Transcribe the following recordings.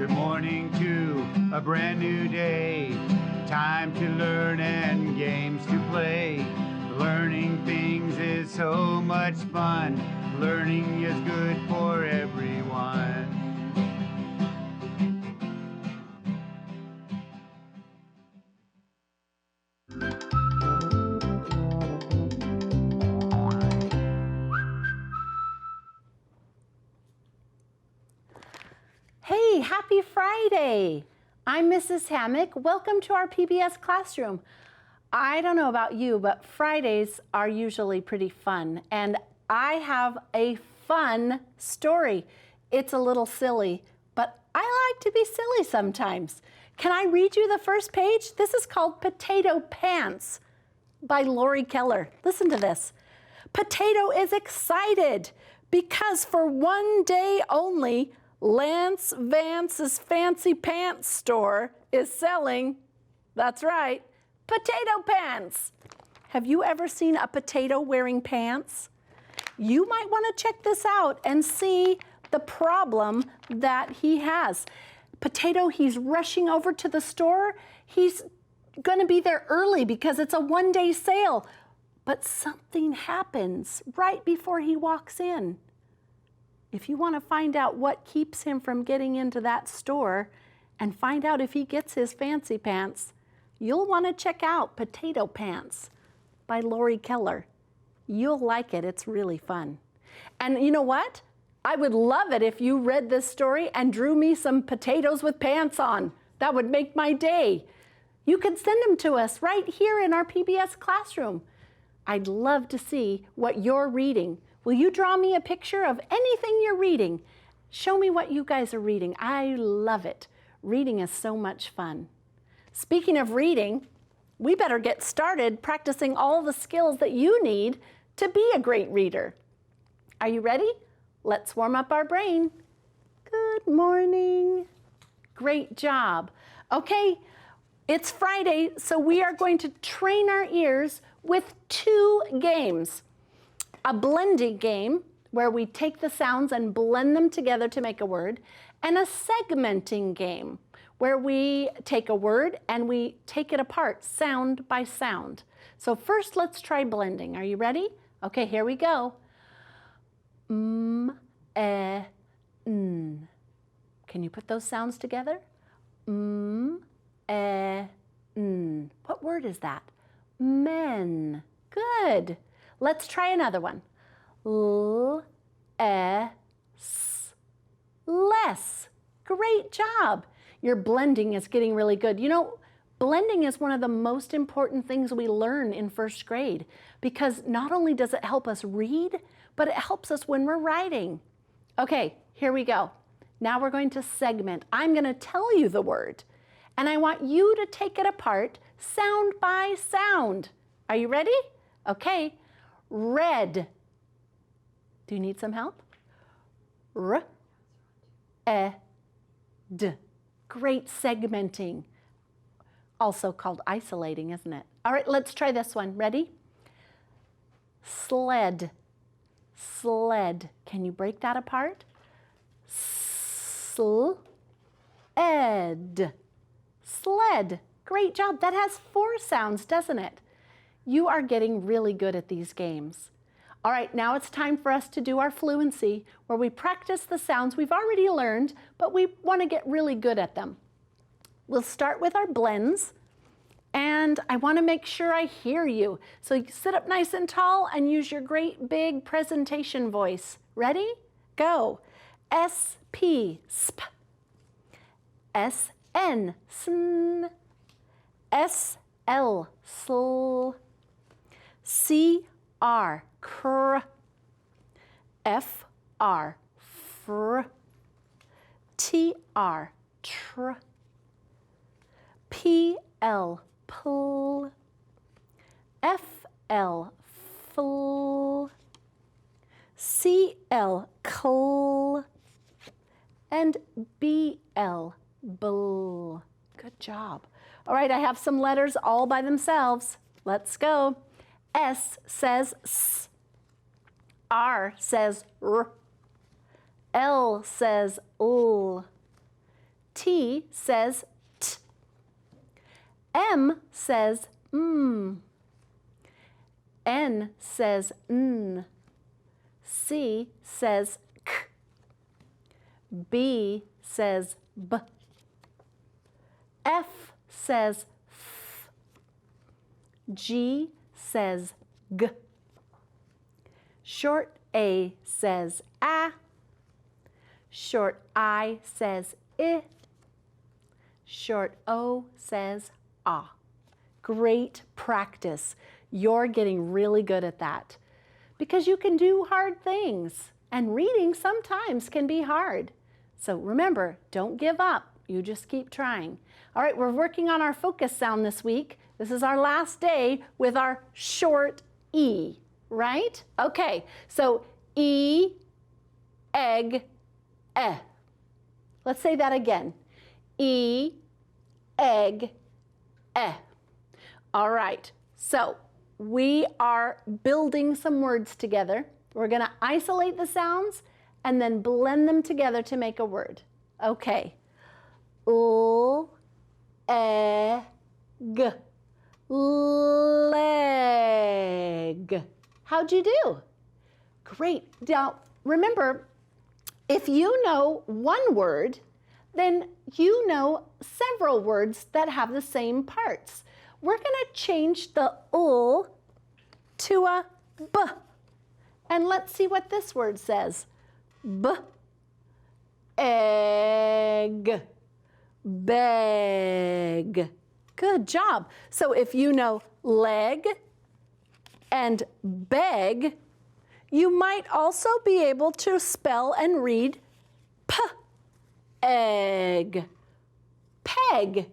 Good morning to a brand new day. Time to learn and games to play. Learning things is so much fun. Learning is good for everyone. Hey, happy Friday! I'm Mrs. Hammock. Welcome to our PBS classroom. I don't know about you, but Fridays are usually pretty fun, and I have a fun story. It's a little silly, but I like to be silly sometimes. Can I read you the first page? This is called Potato Pants by Lori Keller. Listen to this. Potato is excited because for one day only, Lance Vance's Fancy Pants store is selling, that's right, potato pants. Have you ever seen a potato wearing pants? You might want to check this out and see the problem that he has. Potato, he's rushing over to the store. He's going to be there early because it's a one-day sale. But something happens right before he walks in. If you want to find out what keeps him from getting into that store and find out if he gets his fancy pants, you'll want to check out Potato Pants by Lori Keller. You'll like it. It's really fun. And you know what? I would love it if you read this story and drew me some potatoes with pants on. That would make my day. You can send them to us right here in our PBS classroom. I'd love to see what you're reading. Will you draw me a picture of anything you're reading? Show me what you guys are reading. I love it. Reading is so much fun. Speaking of reading, we better get started practicing all the skills that you need to be a great reader. Are you ready? Let's warm up our brain. Good morning. Great job. Okay, it's Friday, so we are going to train our ears with two games. A blending game, where we take the sounds and blend them together to make a word, and a segmenting game, where we take a word and we take it apart, sound by sound. So first, let's try blending. Are you ready? Okay, here we go. N. Can you put those sounds together? N. What word is that? Men. Good. Let's try another one. L-E-S. Less. Great job. Your blending is getting really good. You know, blending is one of the most important things we learn in first grade because not only does it help us read, but it helps us when we're writing. Okay, here we go. Now we're going to segment. I'm going to tell you the word, and I want you to take it apart sound by sound. Are you ready? Okay. Red. Do you need some help? R-E-D. Great segmenting. Also called isolating, isn't it? All right, let's try this one. Ready? Sled. Sled. Can you break that apart? S-L-E-D. Sled. Great job. That has 4 sounds, doesn't it? You are getting really good at these games. All right, now it's time for us to do our fluency, where we practice the sounds we've already learned, but we want to get really good at them. We'll start with our blends, and I want to make sure I hear you. So you sit up nice and tall and use your great big presentation voice. Ready? Go. S-P, sp. S-N, sn. S-L, sl. C-R, cr. F-R, fr. T-R, tr. P-L, pl. F-L, fl. C-L, cl. And B-L, bl. Good job. All right, I have some letters all by themselves. Let's go. S says S. R says R. L says L. T says T. M says M. N says N. C says K. B says B. F says F. G says G. Short A says A. Short I says I. Short O says Ah. Great practice. You're getting really good at that because you can do hard things, and reading sometimes can be hard. So remember, don't give up. You just keep trying. All right, we're working on our focus sound this week. This is our last day with our short E, right? Okay, so E, egg, eh. Let's say that again. E, egg, eh. All right, so we are building some words together. We're going to isolate the sounds and then blend them together to make a word. Okay. L, e, g. Leg. How'd you do? Great. Now, remember, if you know one word, then you know several words that have the same parts. We're going to change the L to a B. And let's see what this word says. B, egg, beg. Good job. So if you know leg and beg, you might also be able to spell and read P, egg, peg.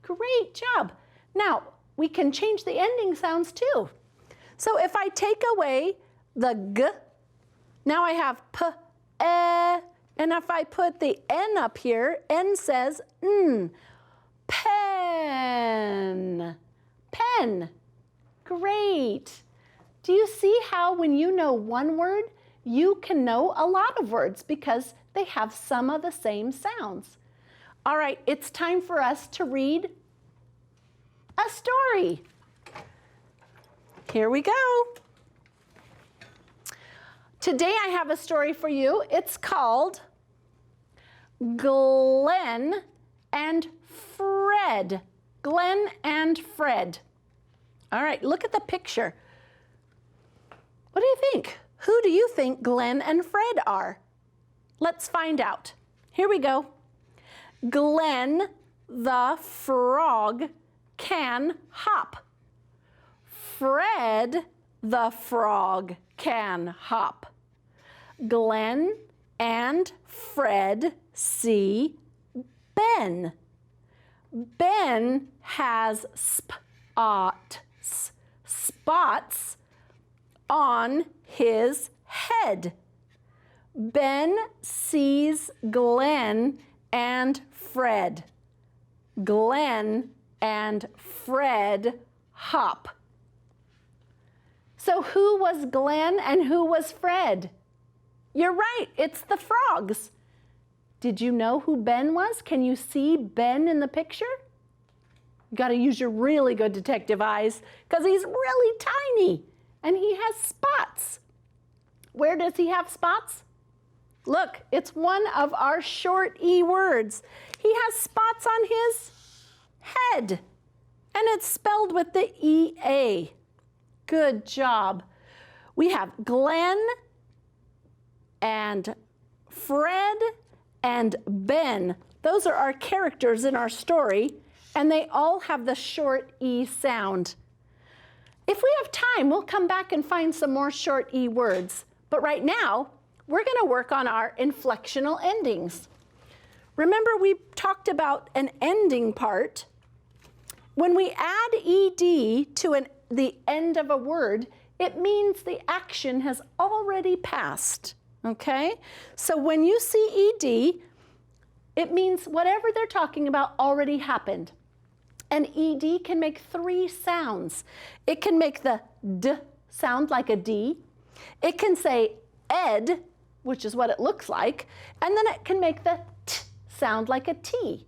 Great job. Now, we can change the ending sounds too. So if I take away the G, now I have P, E, and if I put the N up here, N says N. Pen. Pen. Great. Do you see how when you know one word, you can know a lot of words because they have some of the same sounds? All right, it's time for us to read a story. Here we go. Today I have a story for you. It's called Glenn and Fred. Glenn and Fred. All right, look at the picture. What do you think? Who do you think Glenn and Fred are? Let's find out. Here we go. Glenn the frog can hop. Fred the frog can hop. Glenn and Fred see Ben. Ben has spots on his head. Ben sees Glenn and Fred. Glenn and Fred hop. So who was Glenn and who was Fred? You're right, it's the frogs. Did you know who Ben was? Can you see Ben in the picture? You got to use your really good detective eyes because he's really tiny and he has spots. Where does he have spots? Look, it's one of our short E words. He has spots on his head and it's spelled with the E-A. Good job. We have Glenn and Fred and Ben. Those are our characters in our story, and they all have the short E sound. If we have time, we'll come back and find some more short E words. But right now, we're going to work on our inflectional endings. Remember, we talked about an ending part. When we add ED to the end of a word, it means the action has already passed. Okay? So when you see ED, it means whatever they're talking about already happened. And ED can make three sounds. It can make the D sound like a D. It can say ed, which is what it looks like. And then it can make the T sound like a T.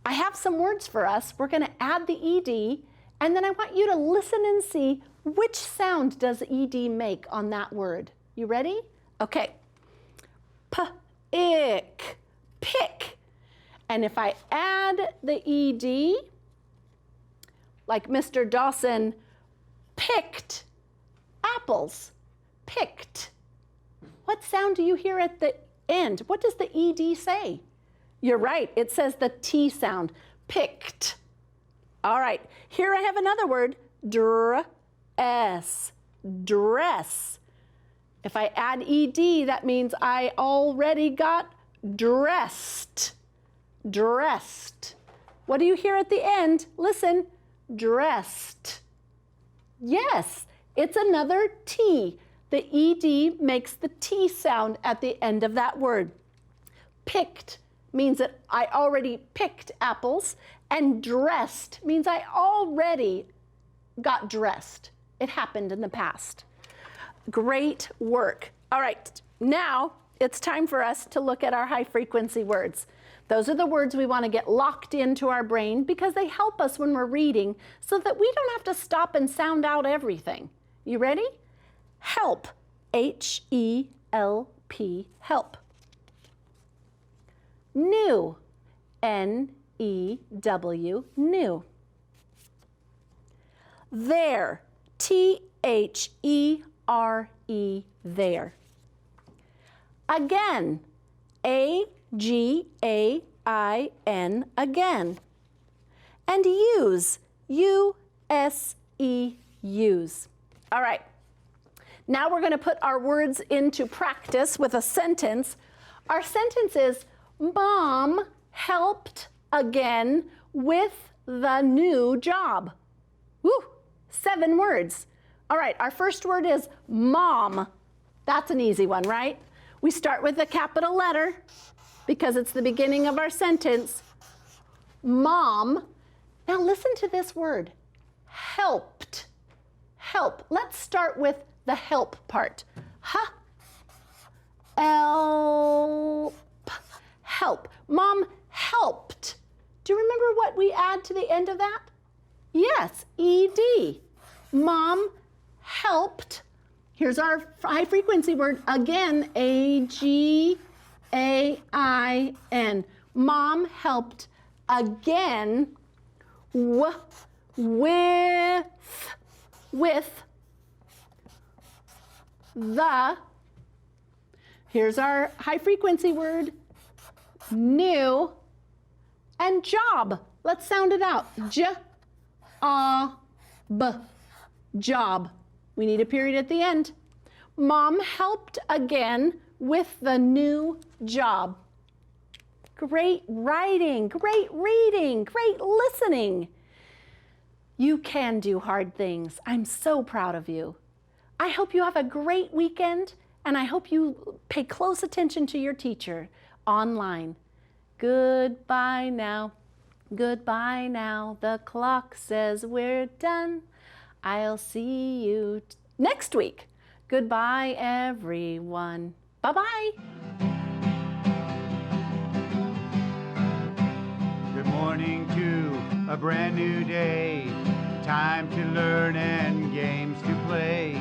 I have some words for us. We're going to add the ED, and then I want you to listen and see which sound does ED make on that word. You ready? Okay. P-ick, pick. And if I add the ED, like Mr. Dawson picked apples, picked. What sound do you hear at the end? What does the ED say? You're right, it says the T sound, picked. All right, here I have another word, dress, dress. If I add ED, that means I already got dressed, dressed. What do you hear at the end? Listen, dressed. Yes, it's another T. The ED makes the T sound at the end of that word. Picked means that I already picked apples, and dressed means I already got dressed. It happened in the past. Great work. All right, now it's time for us to look at our high frequency words. Those are the words we want to get locked into our brain because they help us when we're reading so that we don't have to stop and sound out everything. You ready? Help, H-E-L-P, help. New, N-E-W, new. There, T-H-E-R-E, there. Again, A-G-A-I-N, again. And use, U-S-E, use. All right, now we're going to put our words into practice with a sentence. Our sentence is, Mom helped again with the new job. Woo, 7 words. All right, our first word is mom. That's an easy one, right? We start with a capital letter because it's the beginning of our sentence. Mom. Now listen to this word, helped. Help. Let's start with the help part. Help. Help. Mom helped. Do you remember what we add to the end of that? Yes, ED. Mom helped. Here's our high frequency word again, A-G-A-I-N. Mom helped again with the, here's our high frequency word, new, and job. Let's sound it out. J-A-B, job. We need a period at the end. Mom helped again with the new job. Great writing, great reading, great listening. You can do hard things. I'm so proud of you. I hope you have a great weekend, and I hope you pay close attention to your teacher online. Goodbye now. Goodbye now. The clock says we're done. I'll see you next week. Goodbye, everyone. Bye-bye. Good morning to a brand new day. Time to learn and games to play.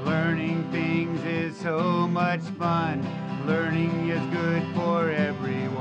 Learning things is so much fun. Learning is good for everyone.